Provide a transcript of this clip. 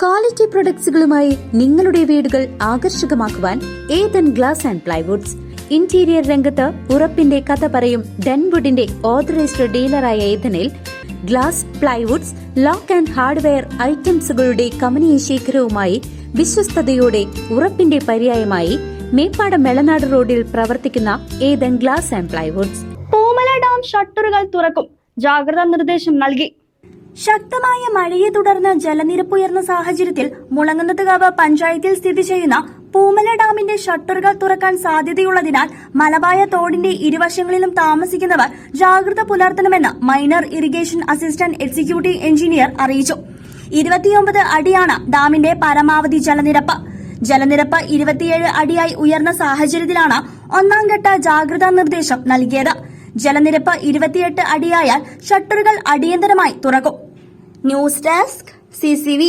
Quality പ്രൊഡക്ട്സുകളുമായി നിങ്ങളുടെ വീടുകൾ ആകർഷകമാക്കുവാൻ Ethan glass and plywoods. Interior രംഗത്ത് ഉറപ്പിന്റെ കഥ പറയും ഡെൻവുഡിന്റെ ഓതറൈസ്ഡ് ഡീലറായ ഏതനിൽ glass, plywoods, lock and hardware ഐറ്റംസുകളുടെ കമനീയ ശേഖരവുമായി വിശ്വസ്തയോടെ ഉറപ്പിന്റെ പര്യായമായി മേപ്പാടം മെളനാട് റോഡിൽ പ്രവർത്തിക്കുന്ന Ethan glass and plywoods. Poomala dam ഷട്ടറുകൾ തുറക്കും, ജാഗ്രതാ നിർദ്ദേശം നൽകി. ശക്തമായ മഴയെ തുടർന്ന് ജലനിരപ്പ് ഉയർന്ന സാഹചര്യത്തിൽ മുളങ്ങുന്നത്തുകാവ് പഞ്ചായത്തിൽ സ്ഥിതി ചെയ്യുന്ന പൂമല ഡാമിന്റെ ഷട്ടറുകൾ തുറക്കാൻ സാധ്യതയുള്ളതിനാൽ മലവായ തോടിന്റെ ഇരുവശങ്ങളിലും താമസിക്കുന്നവർ ജാഗ്രത പുലർത്തണമെന്ന് minor irrigation assistant executive engineer അറിയിച്ചു. 29 അടിയാണ് ഡാമിന്റെ പരമാവധി ജലനിരപ്പ്. ജലനിരപ്പ് 27 അടിയായി ഉയർന്ന സാഹചര്യത്തിലാണ് ഒന്നാം ഘട്ട ജാഗ്രതാ നിർദ്ദേശം നൽകിയത്. ജലനിരപ്പ് 28 അടിയായാൽ ഷട്ടറുകൾ അടിയന്തരമായി തുറക്കും. News desk CCV.